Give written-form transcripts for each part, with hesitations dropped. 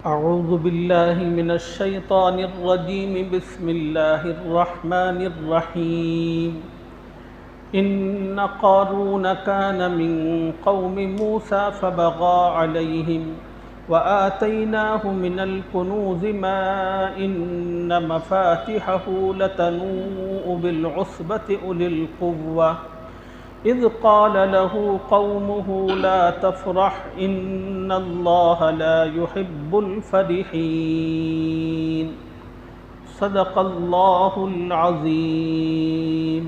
أعوذ بالله من الشيطان الرجيم بسم الله الرحمن الرحيم إن قارون كان من قوم موسى فبغى عليهم وآتيناه من الكنوز ما إن مفاتحه لتنوء بالعصبة أولي القوة إذ قال له قومه لا تفرح إن الله لا يحب الفرحين صدق الله العظيم.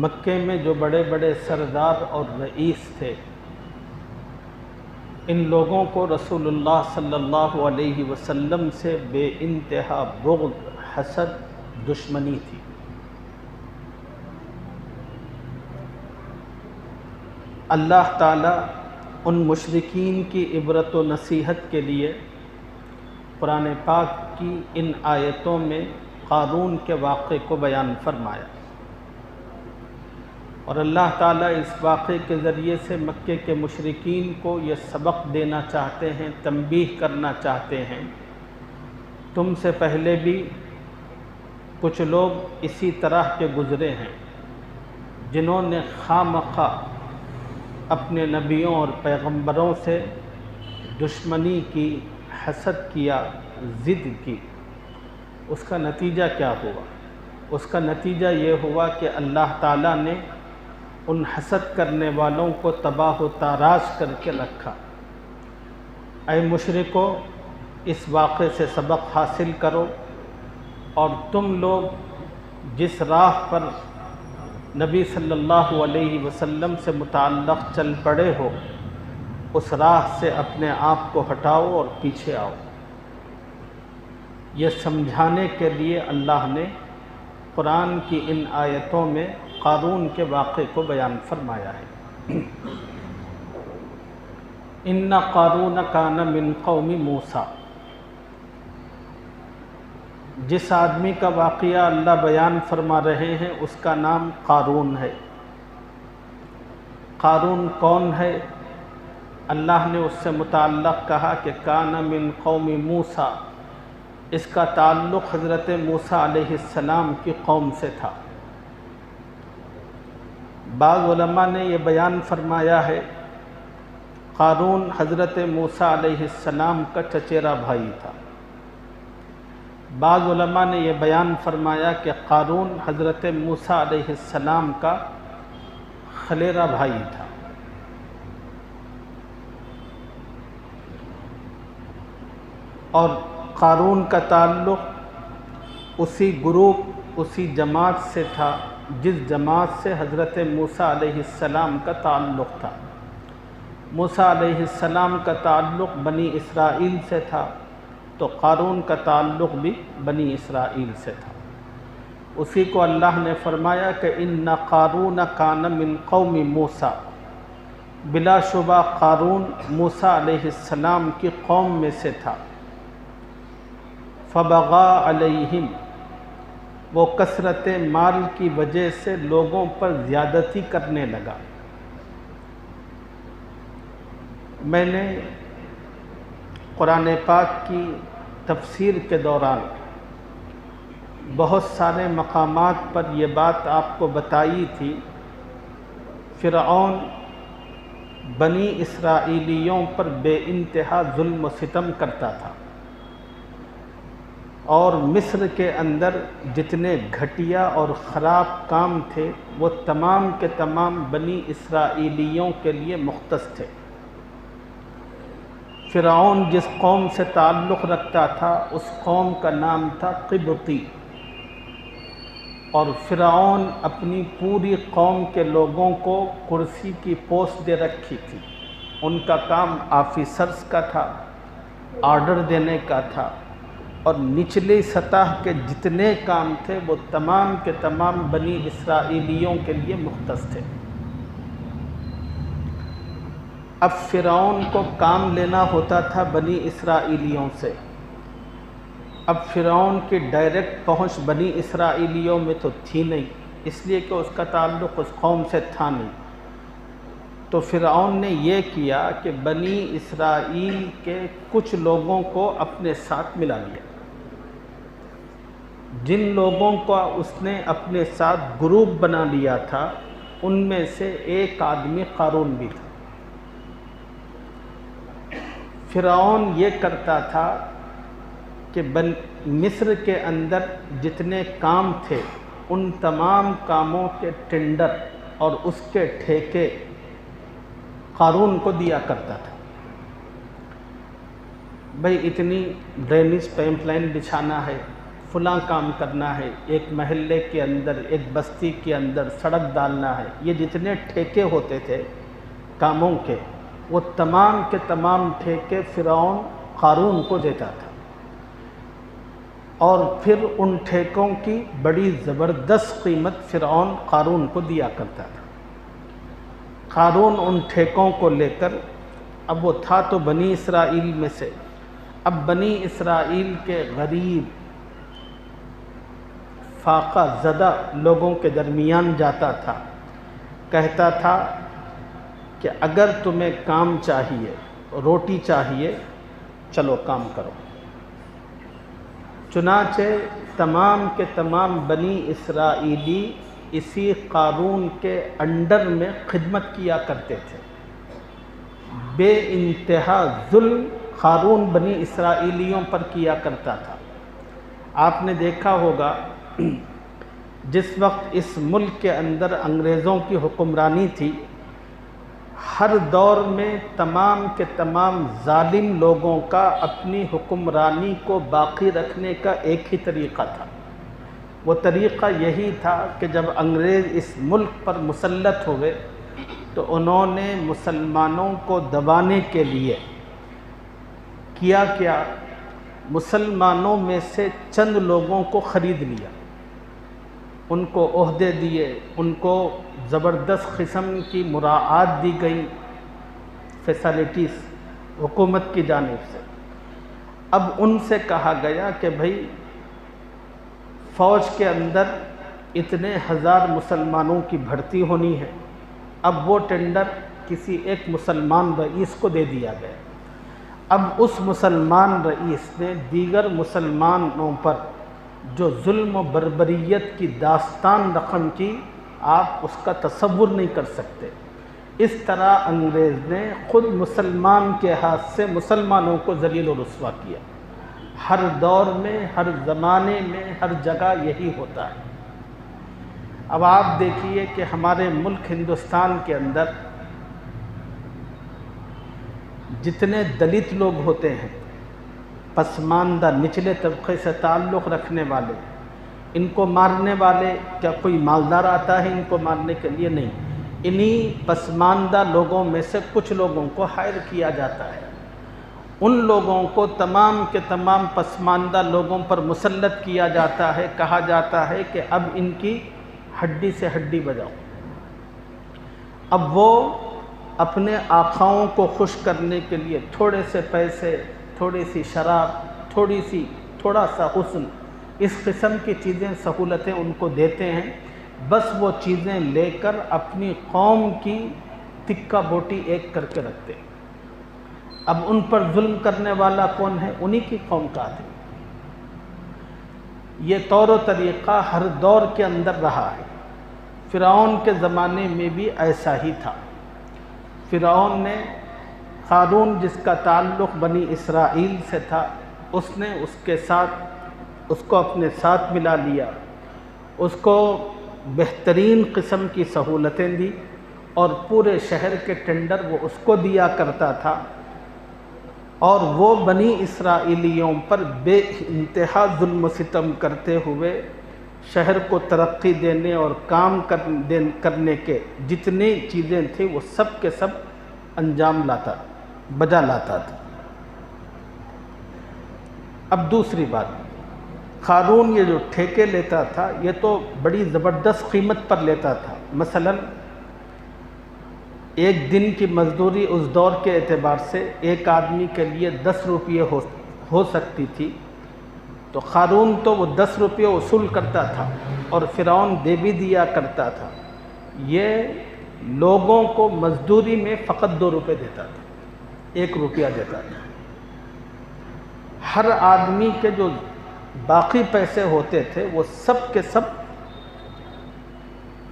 مکے میں جو بڑے بڑے سردار اور رئیس تھے، ان لوگوں کو رسول اللہ صلی اللہ علیہ وسلم سے بے انتہا بغض، حسد، دشمنی تھی۔ اللہ تعالیٰ ان مشرکین کی عبرت و نصیحت کے لیے قرآن پاک کی ان آیتوں میں قارون کے واقعے کو بیان فرمایا، اور اللہ تعالیٰ اس واقعے کے ذریعے سے مکے کے مشرکین کو یہ سبق دینا چاہتے ہیں، تنبیہ کرنا چاہتے ہیں، تم سے پہلے بھی کچھ لوگ اسی طرح کے گزرے ہیں جنہوں نے خواہ مخواہ اپنے نبیوں اور پیغمبروں سے دشمنی کی، حسد کیا، ضد کی۔ اس کا نتیجہ کیا ہوا؟ اس کا نتیجہ یہ ہوا کہ اللہ تعالیٰ نے ان حسد کرنے والوں کو تباہ و تاراج کر کے رکھا۔ اے مشرکو، اس واقعے سے سبق حاصل کرو، اور تم لوگ جس راہ پر نبی صلی اللہ علیہ وسلم سے متعلق چل پڑے ہو، اس راہ سے اپنے آپ کو ہٹاؤ اور پیچھے آؤ۔ یہ سمجھانے کے لیے اللہ نے قرآن کی ان آیتوں میں قارون کے واقعے کو بیان فرمایا ہے۔ ان قارون کان من قوم موسیٰ، جس آدمی کا واقعہ اللہ بیان فرما رہے ہیں اس کا نام قارون ہے۔ قارون کون ہے؟ اللہ نے اس سے متعلق کہا کہ کان من قوم موسیٰ، اس کا تعلق حضرت موسیٰ علیہ السلام کی قوم سے تھا۔ بعض علماء نے یہ بیان فرمایا ہے قارون حضرت موسیٰ علیہ السلام کا چچیرا بھائی تھا۔ بعض علماء نے یہ بیان فرمایا کہ قارون حضرت موسیٰ علیہ السلام کا خلیرا بھائی تھا۔ اور قارون کا تعلق اسی گروپ، اسی جماعت سے تھا جس جماعت سے حضرت موسیٰ علیہ السلام کا تعلق تھا۔ موسیٰ علیہ السلام کا تعلق بنی اسرائیل سے تھا، تو قارون کا تعلق بھی بنی اسرائیل سے تھا۔ اسی کو اللہ نے فرمایا کہ ان قارون کان من قوم موسیٰ، بلا شبہ قارون موسیٰ علیہ السلام کی قوم میں سے تھا۔ فبغى علیہم، وہ کثرت مال کی وجہ سے لوگوں پر زیادتی کرنے لگا۔ میں نے قرآن پاک کی تفسیر کے دوران بہت سارے مقامات پر یہ بات آپ کو بتائی تھی۔ فرعون بنی اسرائیلیوں پر بے انتہا ظلم و ستم کرتا تھا، اور مصر کے اندر جتنے گھٹیا اور خراب کام تھے وہ تمام کے تمام بنی اسرائیلیوں کے لیے مختص تھے۔ فرعون جس قوم سے تعلق رکھتا تھا اس قوم کا نام تھا قبطی، اور فرعون اپنی پوری قوم کے لوگوں کو کرسی کی پوسٹ دے رکھی تھی۔ ان کا کام آفیسرز کا تھا، آرڈر دینے کا تھا، اور نچلی سطح کے جتنے کام تھے وہ تمام کے تمام بنی اسرائیلیوں کے لیے مختص تھے۔ اب فرعون کو کام لینا ہوتا تھا بنی اسرائیلیوں سے۔ اب فرعون کی ڈائریکٹ پہنچ بنی اسرائیلیوں میں تو تھی نہیں، اس لیے کہ اس کا تعلق اس قوم سے تھا نہیں۔ تو فرعون نے یہ کیا کہ بنی اسرائیل کے کچھ لوگوں کو اپنے ساتھ ملا لیا۔ جن لوگوں کا اس نے اپنے ساتھ گروپ بنا لیا تھا ان میں سے ایک آدمی قارون بھی تھا۔ فرعون یہ کرتا تھا کہ مصر کے اندر جتنے کام تھے ان تمام کاموں کے ٹینڈر اور اس کے ٹھیکے قارون کو دیا کرتا تھا۔ بھئی اتنی ڈرینیج پائپ لائن بچھانا ہے، فلاں کام کرنا ہے، ایک محلے کے اندر ایک بستی کے اندر سڑک ڈالنا ہے، یہ جتنے ٹھیکے ہوتے تھے کاموں کے وہ تمام کے تمام ٹھیکے فرعون قارون کو دیتا تھا، اور پھر ان ٹھیکوں کی بڑی زبردست قیمت فرعون قارون کو دیا کرتا تھا۔ قارون ان ٹھیکوں کو لے کر، اب وہ تھا تو بنی اسرائیل میں سے، اب بنی اسرائیل کے غریب فاقہ زدہ لوگوں کے درمیان جاتا تھا، کہتا تھا کہ اگر تمہیں کام چاہیے، روٹی چاہیے، چلو کام کرو۔ چنانچہ تمام کے تمام بنی اسرائیلی اسی قارون کے انڈر میں خدمت کیا کرتے تھے۔ بے انتہا ظلم قارون بنی اسرائیلیوں پر کیا کرتا تھا۔ آپ نے دیکھا ہوگا جس وقت اس ملک کے اندر انگریزوں کی حکمرانی تھی، ہر دور میں تمام کے تمام ظالم لوگوں کا اپنی حکمرانی کو باقی رکھنے کا ایک ہی طریقہ تھا۔ وہ طریقہ یہی تھا کہ جب انگریز اس ملک پر مسلط ہوئے تو انہوں نے مسلمانوں کو دبانے کے لیے کیا مسلمانوں میں سے چند لوگوں کو خرید لیا، ان کو عہدے دیے، ان کو زبردست قسم کی مراعات دی گئی، فیسلٹیز حکومت کی جانب سے۔ اب ان سے کہا گیا کہ بھئی فوج کے اندر اتنے ہزار مسلمانوں کی بھرتی ہونی ہے۔ اب وہ ٹینڈر کسی ایک مسلمان رئیس کو دے دیا گیا۔ اب اس مسلمان رئیس نے دیگر مسلمانوں پر جو ظلم و بربریت کی داستان رقم کی، آپ اس کا تصور نہیں کر سکتے۔ اس طرح انگریز نے خود مسلمان کے ہاتھ سے مسلمانوں کو ذلیل و رسوا کیا۔ ہر دور میں، ہر زمانے میں، ہر جگہ یہی ہوتا ہے۔ اب آپ دیکھیے کہ ہمارے ملک ہندوستان کے اندر جتنے دلت لوگ ہوتے ہیں، پسماندہ نچلے طبقے سے تعلق رکھنے والے، ان کو مارنے والے، کیا کوئی مالدار آتا ہے ان کو مارنے کے لیے؟ نہیں، انہی پسماندہ لوگوں میں سے کچھ لوگوں کو ہائر کیا جاتا ہے۔ ان لوگوں کو تمام کے تمام پسماندہ لوگوں پر مسلط کیا جاتا ہے، کہا جاتا ہے کہ اب ان کی ہڈی سے ہڈی بجاؤ۔ اب وہ اپنے آقاؤں کو خوش کرنے کے لیے تھوڑے سے پیسے، تھوڑی سی شراب، تھوڑا سا حسن، اس قسم کی چیزیں، سہولتیں ان کو دیتے ہیں، بس وہ چیزیں لے کر اپنی قوم کی تکہ بوٹی ایک کر کے رکھتے ہیں۔ اب ان پر ظلم کرنے والا کون ہے؟ انہی کی قوم کا آدمی۔ یہ طور و طریقہ ہر دور کے اندر رہا ہے۔ فرعون کے زمانے میں بھی ایسا ہی تھا۔ فرعون نے قارون، جس کا تعلق بنی اسرائیل سے تھا، اس نے اس کو اپنے ساتھ ملا لیا، اس کو بہترین قسم کی سہولتیں دی، اور پورے شہر کے ٹینڈر وہ اس کو دیا کرتا تھا، اور وہ بنی اسرائیلیوں پر بے انتہا ظلم و ستم کرتے ہوئے شہر کو ترقی دینے اور کام کرنے کے جتنی چیزیں تھیں وہ سب کے سب انجام بجا لاتا تھا۔ اب دوسری بات، قارون یہ جو ٹھیکے لیتا تھا یہ تو بڑی زبردست قیمت پر لیتا تھا۔ مثلا ایک دن کی مزدوری اس دور کے اعتبار سے ایک آدمی کے لیے 10 روپے ہو سکتی تھی، تو قارون تو وہ 10 روپے وصول کرتا تھا اور فرعون دے بھی دیا کرتا تھا۔ یہ لوگوں کو مزدوری میں فقط 2 روپے دیتا تھا، 1 روپیہ دیتا تھا۔ ہر آدمی کے جو باقی پیسے ہوتے تھے وہ سب کے سب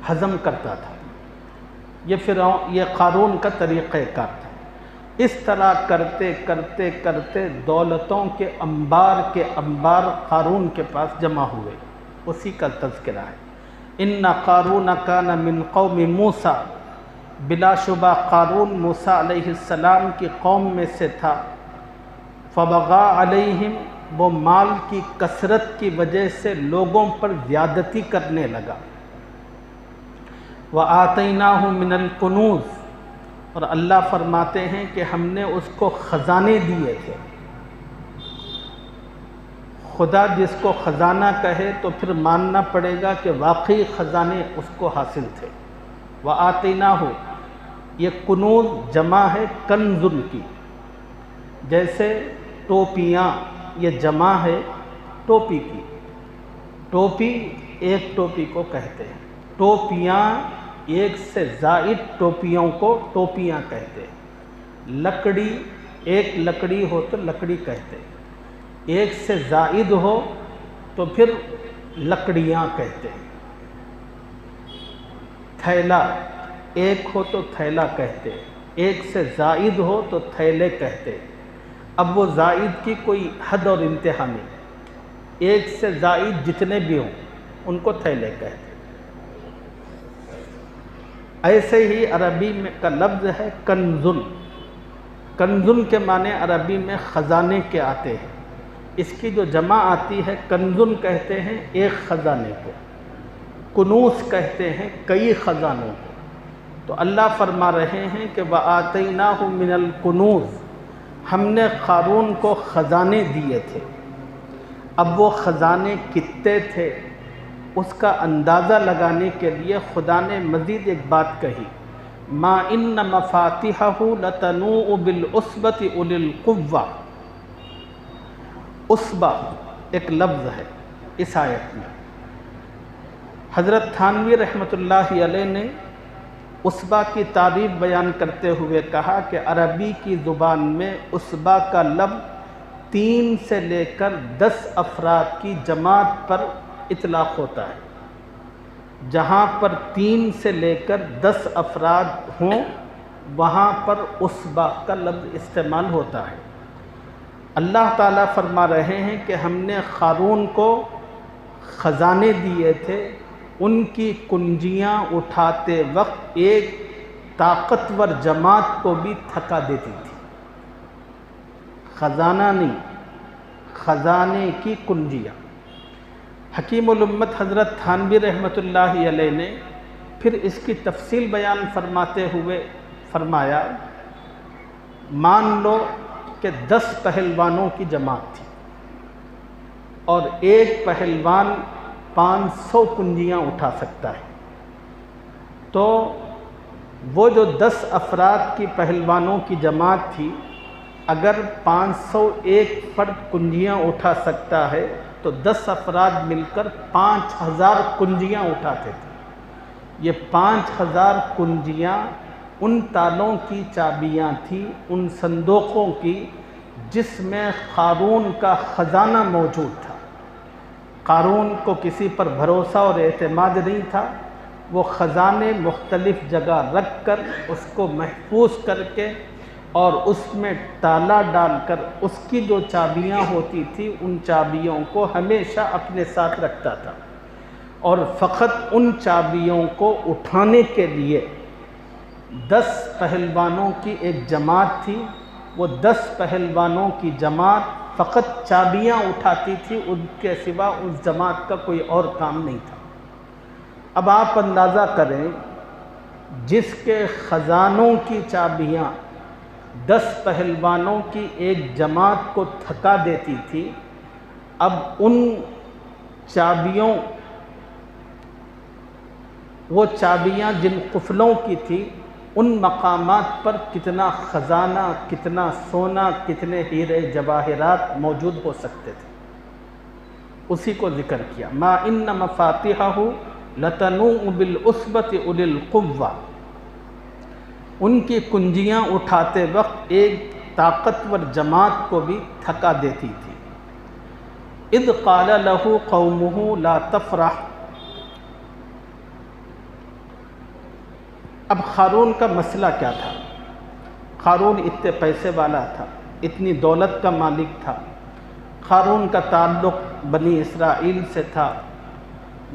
ہضم کرتا تھا۔ یہ قارون کا طریقہ کار تھا۔ اس طرح کرتے کرتے کرتے دولتوں کے انبار قارون کے پاس جمع ہوئے، اسی کا تذکرہ ہے۔ ان قارون کان من قوم موسیٰ، بلا شبہ قارون موسیٰ علیہ السلام کی قوم میں سے تھا۔ فبغى علیہم، وہ مال کی کثرت کی وجہ سے لوگوں پر زیادتی کرنے لگا۔ وآتیناہ من الکنوز، اور اللہ فرماتے ہیں کہ ہم نے اس کو خزانے دیے تھے۔ خدا جس کو خزانہ کہے تو پھر ماننا پڑے گا کہ واقعی خزانے اس کو حاصل تھے۔ وآتیناہ، یہ کنوز جمع ہے کنزن کی، جیسے ٹوپیاں یہ جمع ہے ٹوپی کی۔ ٹوپی ایک ٹوپی کو کہتے ہیں، ٹوپیاں ایک سے زائد ٹوپیوں کو ٹوپیاں کہتے ہیں۔ لکڑی ایک لکڑی ہو تو لکڑی کہتے ہیں، ایک سے زائد ہو تو پھر لکڑیاں کہتے ہیں۔ تھیلا ایک ہو تو تھیلا کہتے ہیں، ایک سے زائد ہو تو تھیلے کہتے ہیں۔ اب وہ زائد کی کوئی حد اور انتہا نہیں، ایک سے زائد جتنے بھی ہوں ان کو تھیلے کہتے ہیں۔ ایسے ہی عربی میں کا لفظ ہے کنزن۔ کنزن کے معنی عربی میں خزانے کے آتے ہیں۔ اس کی جو جمع آتی ہے کنزن کہتے ہیں ایک خزانے کو، کنوز کہتے ہیں کئی خزانوں کو۔ تو اللہ فرما رہے ہیں کہ وَآتَيْنَاهُ مِنَ الْكُنُوزِ، ہم نے قارون کو خزانے دیے تھے۔ اب وہ خزانے کتنے تھے اس کا اندازہ لگانے کے لیے خدا نے مزید ایک بات کہی، مَا إِنَّ مَفَاتِحَهُ لَتَنُوءُ بِالْعُصْبَةِ أُولِي الْقُوَّةِ۔ عصبہ ایک لفظ ہے اس آیت میں۔ حضرت تھانوی رحمۃ اللہ علیہ نے عصبہ کی تعریف بیان کرتے ہوئے کہا کہ عربی کی زبان میں عصبہ کا لفظ 3 سے لے کر 10 افراد کی جماعت پر اطلاق ہوتا ہے۔ جہاں پر 3 سے لے کر 10 افراد ہوں وہاں پر عصبہ کا لفظ استعمال ہوتا ہے۔ اللہ تعالیٰ فرما رہے ہیں کہ ہم نے قارون کو خزانے دیے تھے، ان کی کنجیاں اٹھاتے وقت ایک طاقتور جماعت کو بھی تھکا دیتی تھی۔ خزانہ نہیں، خزانے کی کنجیاں۔ حکیم الامت حضرت تھانوی رحمۃ اللہ علیہ نے پھر اس کی تفصیل بیان فرماتے ہوئے فرمایا، مان لو کہ 10 پہلوانوں کی جماعت تھی اور ایک پہلوان 500 کنجیاں اٹھا سکتا ہے، تو وہ جو 10 افراد کی پہلوانوں کی جماعت تھی، اگر 501 فرد کنجیاں اٹھا سکتا ہے تو 10 افراد مل کر 5000 کنجیاں اٹھاتے تھے۔ یہ 5000 کنجیاں ان تالوں کی چابیاں تھیں، ان صندوقوں کی جس میں قارون کا خزانہ موجود تھا۔ قارون کو کسی پر بھروسہ اور اعتماد نہیں تھا، وہ خزانے مختلف جگہ رکھ کر اس کو محفوظ کر کے اور اس میں تالا ڈال کر اس کی جو چابیاں ہوتی تھی ان چابیوں کو ہمیشہ اپنے ساتھ رکھتا تھا، اور فقط ان چابیوں کو اٹھانے کے لیے 10 پہلوانوں کی ایک جماعت تھی۔ وہ 10 پہلوانوں کی جماعت فقط چابیاں اٹھاتی تھی، ان کے سوا اس جماعت کا کوئی اور کام نہیں تھا۔ اب آپ اندازہ کریں، جس کے خزانوں کی چابیاں 10 پہلوانوں کی ایک جماعت کو تھکا دیتی تھی، اب ان چابیوں، وہ چابیاں جن قفلوں کی تھی ان مقامات پر کتنا خزانہ، کتنا سونا، کتنے ہیرے جواہرات موجود ہو سکتے تھے، اسی کو ذکر کیا۔ ما ان مفاتحہ لتنوء بالعصبۃ اولی القوہ، ان کی کنجیاں اٹھاتے وقت ایک طاقتور جماعت کو بھی تھکا دیتی تھی۔ اذ قال له قومه لا تفرح، اب قارون کا مسئلہ کیا تھا؟ قارون اتنے پیسے والا تھا، اتنی دولت کا مالک تھا، قارون کا تعلق بنی اسرائیل سے تھا،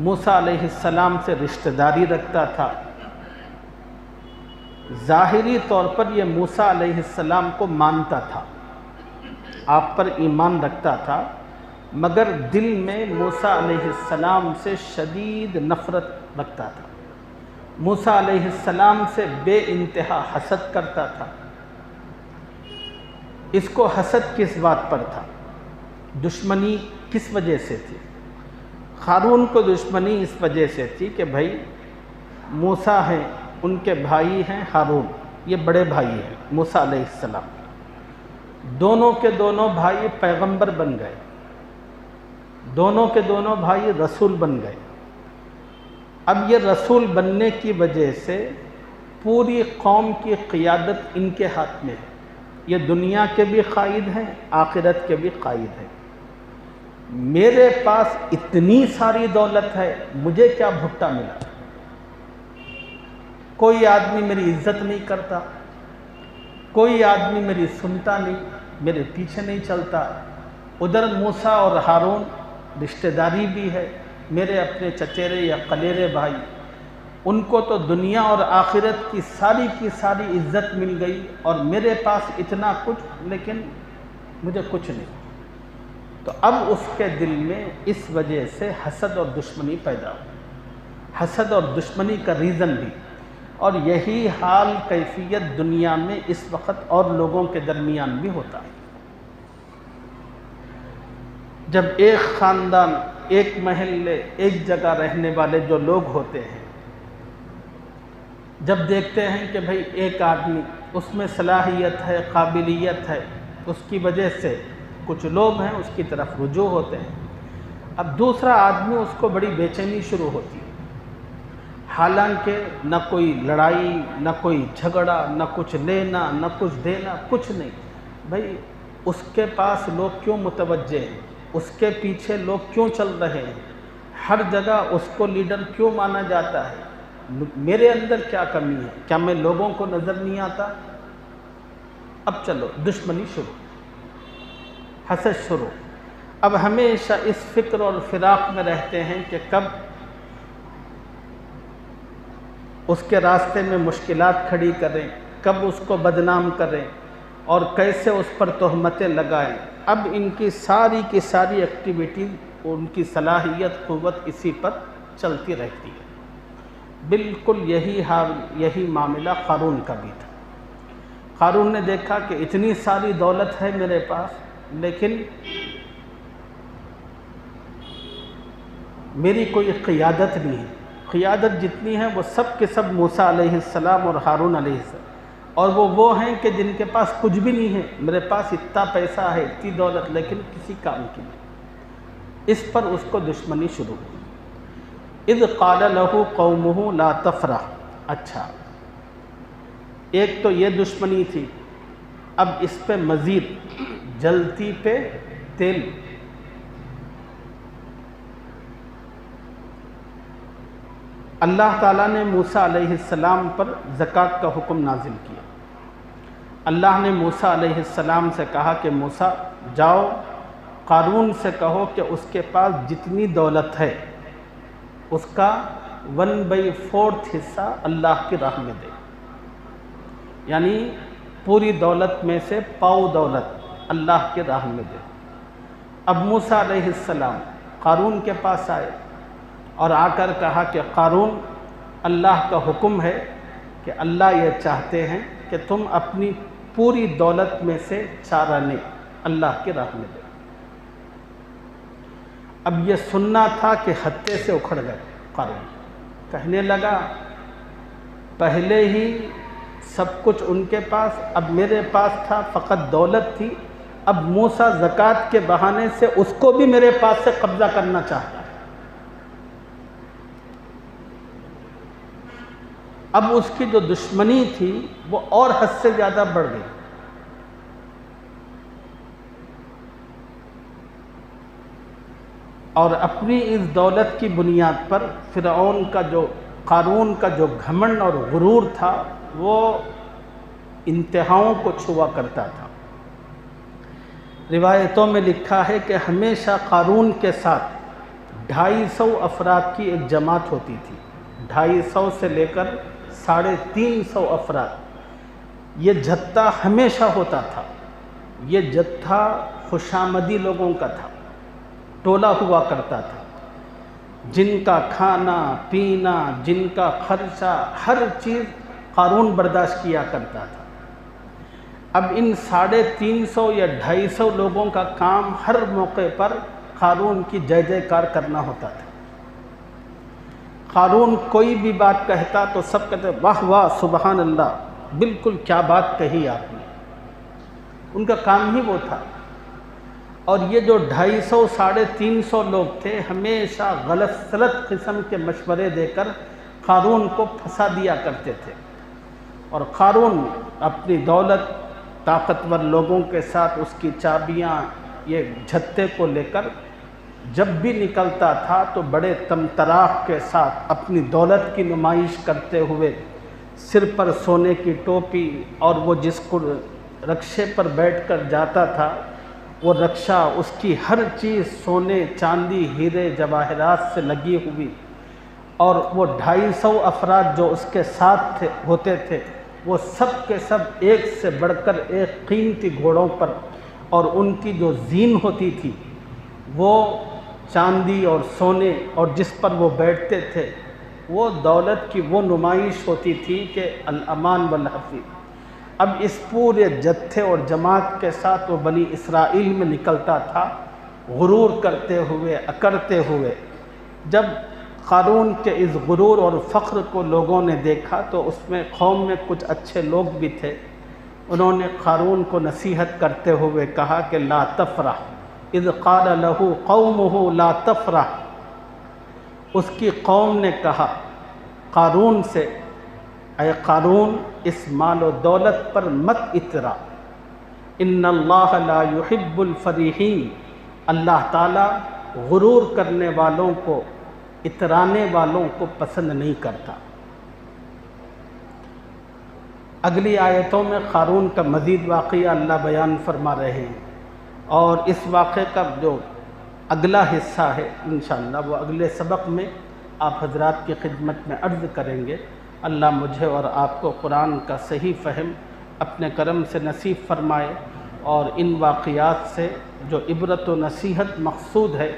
موسیٰ علیہ السلام سے رشتہ داری رکھتا تھا۔ ظاہری طور پر یہ موسیٰ علیہ السلام کو مانتا تھا، آپ پر ایمان رکھتا تھا، مگر دل میں موسیٰ علیہ السلام سے شدید نفرت رکھتا تھا، موسیٰ علیہ السلام سے بے انتہا حسد کرتا تھا۔ اس کو حسد کس بات پر تھا؟ دشمنی کس وجہ سے تھی؟ قارون کو دشمنی اس وجہ سے تھی کہ بھائی موسیٰ ہیں، ان کے بھائی ہیں ہارون، یہ بڑے بھائی ہیں موسیٰ علیہ السلام، دونوں کے دونوں بھائی پیغمبر بن گئے، دونوں کے دونوں بھائی رسول بن گئے۔ اب یہ رسول بننے کی وجہ سے پوری قوم کی قیادت ان کے ہاتھ میں ہے، یہ دنیا کے بھی قائد ہیں، آخرت کے بھی قائد ہیں۔ میرے پاس اتنی ساری دولت ہے، مجھے کیا بھٹا ملا؟ کوئی آدمی میری عزت نہیں کرتا، کوئی آدمی میری سنتا نہیں، میرے پیچھے نہیں چلتا۔ ادھر موسیٰ اور ہارون رشتہ داری بھی ہے، میرے اپنے چچیرے یا قلیرے بھائی، ان کو تو دنیا اور آخرت کی ساری عزت مل گئی، اور میرے پاس اتنا کچھ لیکن مجھے کچھ نہیں۔ تو اب اس کے دل میں اس وجہ سے حسد اور دشمنی پیدا ہو، حسد اور دشمنی کا ریزن بھی، اور یہی حال کیفیت دنیا میں اس وقت اور لوگوں کے درمیان بھی ہوتا ہے۔ جب ایک خاندان، ایک محلے، ایک جگہ رہنے والے جو لوگ ہوتے ہیں، جب دیکھتے ہیں کہ بھئی ایک آدمی اس میں صلاحیت ہے، قابلیت ہے، اس کی وجہ سے کچھ لوگ ہیں اس کی طرف رجوع ہوتے ہیں، اب دوسرا آدمی اس کو بڑی بے چینی شروع ہوتی ہے، حالانکہ نہ کوئی لڑائی، نہ کوئی جھگڑا، نہ کچھ لینا، نہ کچھ دینا، کچھ نہیں۔ بھئی اس کے پاس لوگ کیوں متوجہ ہیں؟ اس کے پیچھے لوگ کیوں چل رہے ہیں؟ ہر جگہ اس کو لیڈر کیوں مانا جاتا ہے؟ میرے اندر کیا کمی ہے؟ کیا میں لوگوں کو نظر نہیں آتا؟ اب چلو دشمنی شروع، حسد شروع۔ اب ہمیشہ اس فکر اور فراق میں رہتے ہیں کہ کب اس کے راستے میں مشکلات کھڑی کریں، کب اس کو بدنام کریں، اور کیسے اس پر تہمتیں لگائیں۔ اب ان کی ساری ایکٹیویٹی، ان کی صلاحیت، قوت اسی پر چلتی رہتی ہے۔ بالکل یہی معاملہ قارون کا بھی تھا۔ قارون نے دیکھا کہ اتنی ساری دولت ہے میرے پاس، لیکن میری کوئی قیادت نہیں ہے، قیادت جتنی ہے وہ سب کے سب موسیٰ علیہ السلام اور ہارون علیہ السلام، اور وہ ہیں کہ جن کے پاس کچھ بھی نہیں ہے، میرے پاس اتنا پیسہ ہے، اتنی دولت، لیکن کسی کام کی نہیں۔ اس پر اس کو دشمنی شروع ہوئی۔ اذ قال له قومه لا تفرح، اچھا ایک تو یہ دشمنی تھی، اب اس پہ مزید جلتی پہ تیل۔ اللہ تعالیٰ نے موسیٰ علیہ السلام پر زکوٰۃ کا حکم نازل کیا۔ اللہ نے موسیٰ علیہ السلام سے کہا کہ موسیٰ جاؤ قارون سے کہو کہ اس کے پاس جتنی دولت ہے اس کا 1/4 حصہ اللہ کی راہ میں دے، یعنی پوری دولت میں سے پاؤ دولت اللہ کی راہ میں دے۔ اب موسیٰ علیہ السلام قارون کے پاس آئے اور آ کر کہا کہ قارون، اللہ کا حکم ہے کہ اللہ یہ چاہتے ہیں کہ تم اپنی پوری دولت میں سے 4 آنے اللہ کی راہ میں دے۔ اب یہ سننا تھا کہ ہتے سے اکھڑ گئے۔ قارون کہنے لگا پہلے ہی سب کچھ ان کے پاس، اب میرے پاس تھا فقط دولت تھی، اب موسیٰ زکوٰۃ کے بہانے سے اس کو بھی میرے پاس سے قبضہ کرنا چاہتا ہے۔ اب اس کی جو دشمنی تھی وہ اور حد سے زیادہ بڑھ گئی۔ اور اپنی اس دولت کی بنیاد پر قارون کا جو گھمنڈ اور غرور تھا وہ انتہاؤں کو چھوا کرتا تھا۔ روایتوں میں لکھا ہے کہ ہمیشہ قارون کے ساتھ 250 افراد کی ایک جماعت ہوتی تھی، 250 سے لے کر 350 افراد، یہ جتھا ہمیشہ ہوتا تھا۔ یہ جتھا خوشامدی لوگوں کا تھا، ٹولہ ہوا کرتا تھا، جن کا کھانا پینا، جن کا خرچہ، ہر چیز قارون برداشت کیا کرتا تھا۔ اب ان 350 یا 250 لوگوں کا کام ہر موقع پر قارون کی جے جے کار کرنا ہوتا تھا۔ قارون کوئی بھی بات کہتا تو سب کہتے واہ واہ سبحان اللہ، بالکل کیا بات کہی آپ نے، ان کا کام ہی وہ تھا۔ اور یہ جو 250 350 لوگ تھے ہمیشہ غلط سلط قسم کے مشورے دے کر قارون کو پھنسا دیا کرتے تھے، اور قارون اپنی دولت، طاقتور لوگوں کے ساتھ اس کی چابیاں، یہ جھتے کو لے کر جب بھی نکلتا تھا تو بڑے طمطراق کے ساتھ اپنی دولت کی نمائش کرتے ہوئے، سر پر سونے کی ٹوپی، اور وہ جس کو رکشے پر بیٹھ کر جاتا تھا وہ رکشہ، اس کی ہر چیز سونے چاندی ہیرے جواہرات سے لگی ہوئی، اور وہ 250 افراد جو اس کے ساتھ ہوتے تھے وہ سب کے سب ایک سے بڑھ کر ایک قیمتی گھوڑوں پر، اور ان کی جو زین ہوتی تھی وہ چاندی اور سونے، اور جس پر وہ بیٹھتے تھے وہ دولت کی وہ نمائش ہوتی تھی کہ الامان والحفیظ۔ اب اس پورے جتھے اور جماعت کے ساتھ وہ بنی اسرائیل میں نکلتا تھا، غرور کرتے ہوئے، اکڑتے ہوئے۔ جب قارون کے اس غرور اور فخر کو لوگوں نے دیکھا تو اس میں قوم میں کچھ اچھے لوگ بھی تھے، انہوں نے قارون کو نصیحت کرتے ہوئے کہا کہ لا تفرح، اذ قال له قومه لا تفرح۔ اس کی قوم نے کہا قارون سے، اے قارون اس مال و دولت پر مت اترا، ان اللہ لا يحب الفریحین، اللہ تعالیٰ غرور کرنے والوں کو، اترانے والوں کو پسند نہیں کرتا۔ اگلی آیتوں میں قارون کا مزید واقعہ اللہ بیان فرما رہے ہیں، اور اس واقعے کا جو اگلا حصہ ہے انشاءاللہ وہ اگلے سبق میں آپ حضرات کی خدمت میں عرض کریں گے۔ اللہ مجھے اور آپ کو قرآن کا صحیح فہم اپنے کرم سے نصیب فرمائے، اور ان واقعات سے جو عبرت و نصیحت مقصود ہے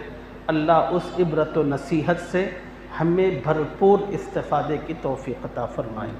اللہ اس عبرت و نصیحت سے ہمیں بھرپور استفادے کی توفیق عطا فرمائے۔